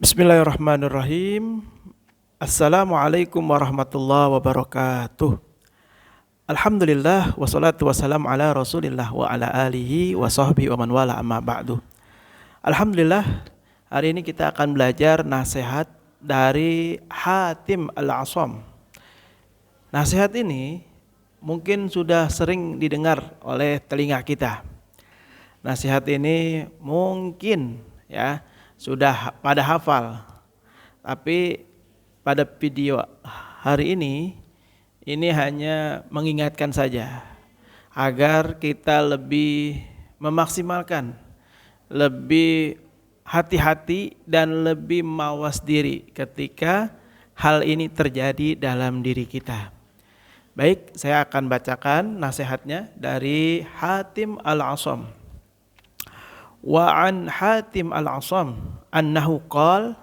Bismillahirrahmanirrahim. Assalamualaikum warahmatullahi wabarakatuh. Alhamdulillah wassalatu wassalamu ala Rasulillah wa ala alihi wa sahbihi wa man wala amma ba'du. Alhamdulillah, hari ini kita akan belajar nasihat dari Hatim Al-A'sam. Nasihat ini mungkin sudah sering didengar oleh telinga kita. Nasihat ini mungkin sudah pada hafal. Tapi pada video hari ini hanya mengingatkan saja agar kita lebih memaksimalkan, lebih hati-hati dan lebih mawas diri ketika hal ini terjadi dalam diri kita. Baik, saya akan bacakan nasihatnya dari Hatim Al-A'sam. Wa an Hatim Al-A'sam annahu qala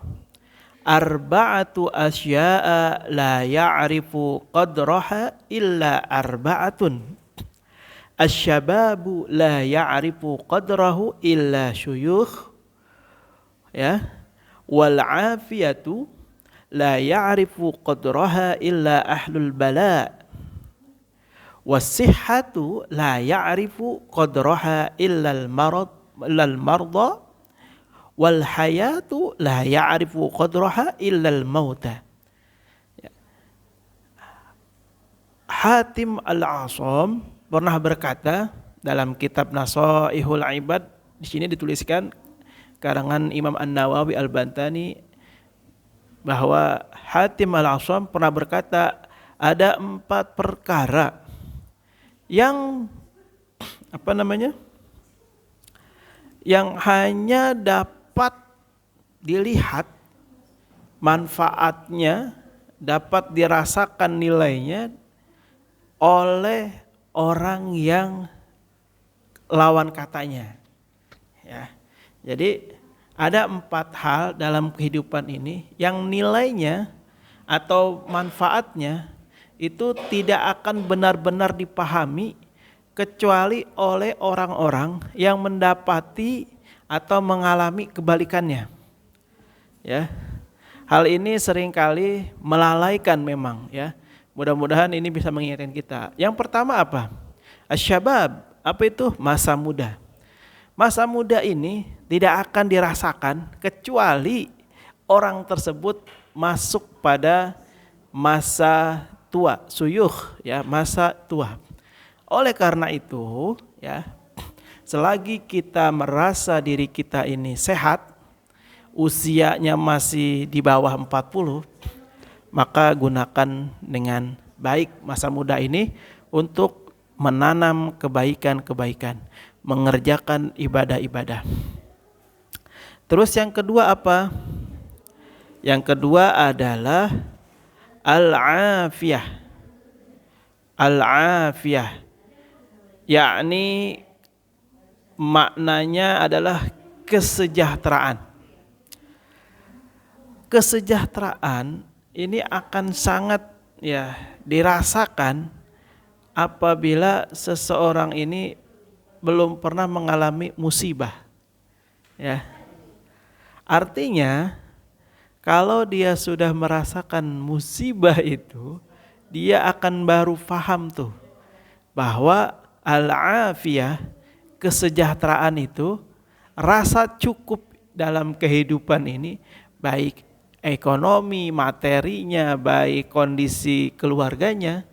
arba'atu asya'a la ya'rifu qadraha illa arba'atun asyababu la ya'rifu qadrahu illa syuyukh wal afiyatu la ya'rifu qadraha illa ahlul bala was-sihhatu la ya'rifu qadraha illa al-marda wal hayatu la ya'rifu qadraha illa al-mauta. Hatim Al-A'sam pernah berkata dalam kitab Nasaihul Ibad, di sini dituliskan karangan Imam An-Nawawi Al-Bantani, bahwa Hatim Al-A'sam pernah berkata ada 4 perkara yang yang hanya dapat dilihat manfaatnya, dapat dirasakan nilainya oleh orang yang lawan katanya. Jadi ada 4 hal dalam kehidupan ini yang nilainya atau manfaatnya itu tidak akan benar-benar dipahami kecuali oleh orang-orang yang mendapati atau mengalami kebalikannya. Hal ini seringkali melalaikan memang. Mudah-mudahan ini bisa mengingatkan kita. Yang pertama apa? Asyabab. Apa itu? Masa muda. Masa muda ini tidak akan dirasakan kecuali orang tersebut masuk pada masa tua, suyuh, masa tua. Oleh karena itu, selagi kita merasa diri kita ini sehat, usianya masih di bawah 40, maka gunakan dengan baik masa muda ini untuk menanam kebaikan-kebaikan, mengerjakan ibadah-ibadah. Terus yang kedua apa? Yang kedua adalah al-afiyah. Al-afiyah, yakni maknanya adalah kesejahteraan. Kesejahteraan ini akan sangat dirasakan apabila seseorang ini belum pernah mengalami musibah. Artinya kalau dia sudah merasakan musibah itu, dia akan baru paham tuh bahwa al-afiyah, kesejahteraan itu, rasa cukup dalam kehidupan ini, baik ekonomi, materinya, baik kondisi keluarganya,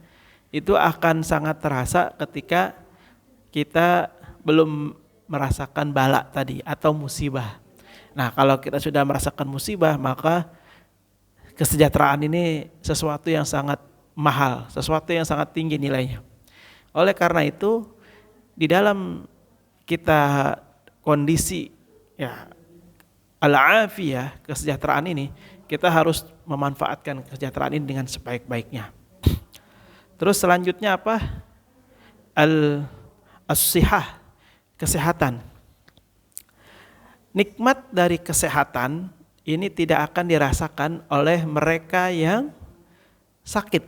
itu akan sangat terasa ketika kita belum merasakan bala tadi atau musibah. Nah, kalau kita sudah merasakan musibah, maka kesejahteraan ini sesuatu yang sangat mahal, sesuatu yang sangat tinggi nilainya. Oleh karena itu, di dalam kita kondisi al-afiyah, kesejahteraan ini, kita harus memanfaatkan kesejahteraan ini dengan sebaik-baiknya. Terus selanjutnya apa? As-sihah, kesehatan. Nikmat dari kesehatan ini tidak akan dirasakan oleh mereka yang sakit.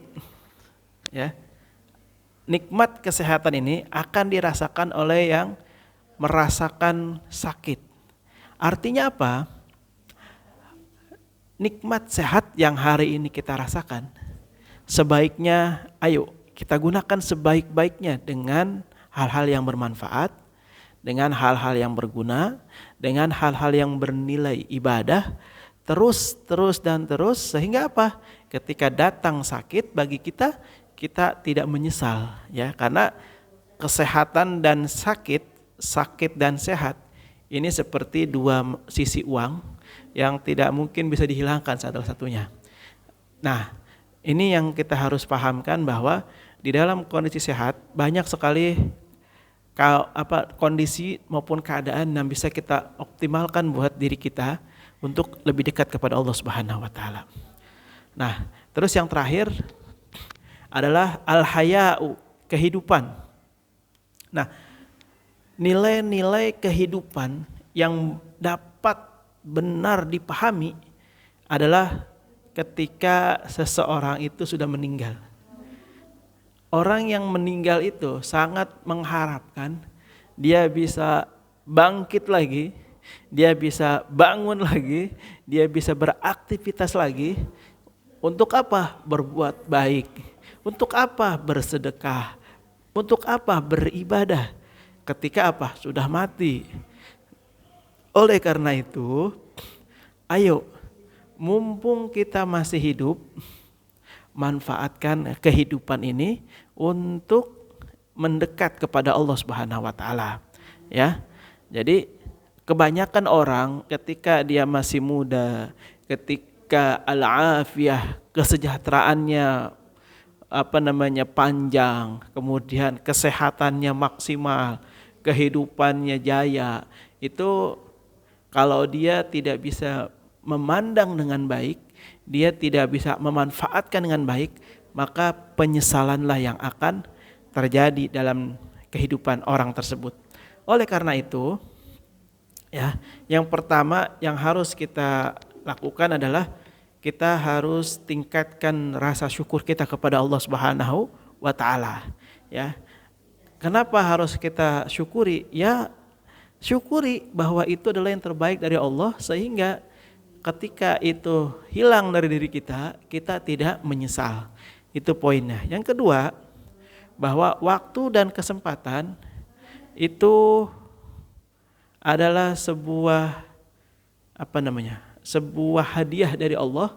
Nikmat kesehatan ini akan dirasakan oleh yang merasakan sakit. Artinya apa? nikmat sehat yang hari ini kita rasakan, sebaiknya ayo kita gunakan sebaik-baiknya dengan hal-hal yang bermanfaat, dengan hal-hal yang berguna, dengan hal-hal yang bernilai ibadah, terus sehingga apa? Ketika datang sakit bagi kita, kita tidak menyesal ya, karena kesehatan dan sakit, sakit dan sehat ini seperti dua sisi uang yang tidak mungkin bisa dihilangkan salah satunya. Nah, ini yang kita harus pahamkan bahwa di dalam kondisi sehat banyak sekali kondisi maupun keadaan yang bisa kita optimalkan buat diri kita untuk lebih dekat kepada Allah Subhanahu wa taala. Nah, terus yang terakhir adalah al-haya'u, kehidupan. Nah, nilai-nilai kehidupan yang dapat benar dipahami adalah ketika seseorang itu sudah meninggal. Orang yang meninggal itu sangat mengharapkan dia bisa bangkit lagi, dia bisa bangun lagi, dia bisa beraktivitas lagi. Untuk apa? Berbuat baik. Untuk apa? Bersedekah. Untuk apa? Beribadah. Ketika apa? Sudah mati. Oleh karena itu, ayo, mumpung kita masih hidup, manfaatkan kehidupan ini untuk mendekat kepada Allah Subhanahu wa taala. Ya. Jadi kebanyakan orang ketika dia masih muda, ketika al-afiyah, kesejahteraannya panjang, kemudian kesehatannya maksimal, kehidupannya jaya, itu kalau dia tidak bisa memandang dengan baik, dia tidak bisa memanfaatkan dengan baik, maka penyesalanlah yang akan terjadi dalam kehidupan orang tersebut. Oleh karena itu, ya, yang pertama yang harus kita lakukan adalah kita harus tingkatkan rasa syukur kita kepada Allah Subhanahu wa taala, ya. Kenapa harus kita syukuri? Ya, syukuri bahwa itu adalah yang terbaik dari Allah, sehingga ketika itu hilang dari diri kita, kita tidak menyesal. Itu poinnya. Yang kedua, bahwa waktu dan kesempatan itu adalah sebuah sebuah hadiah dari Allah,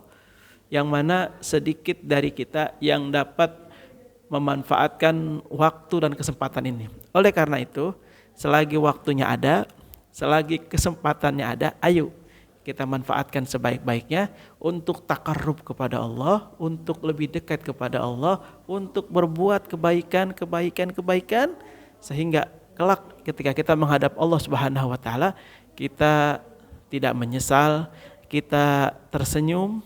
yang mana sedikit dari kita yang dapat memanfaatkan waktu dan kesempatan ini. Oleh karena itu, selagi waktunya ada, selagi kesempatannya ada, ayo kita manfaatkan sebaik-baiknya untuk takarrub kepada Allah, untuk lebih dekat kepada Allah, untuk berbuat kebaikan, sehingga kelak ketika kita menghadap Allah Subhanahu wa taala, kita tidak menyesal, kita tersenyum,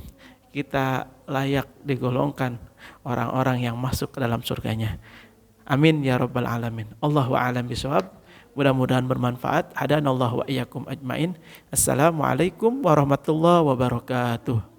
kita layak digolongkan orang-orang yang masuk ke dalam surganya. Amin ya rabbal alamin. Allahu a'lam bishawab. Mudah-mudahan bermanfaat. Hadanallahu wa iyyakum ajmain. Assalamualaikum warahmatullahi wabarakatuh.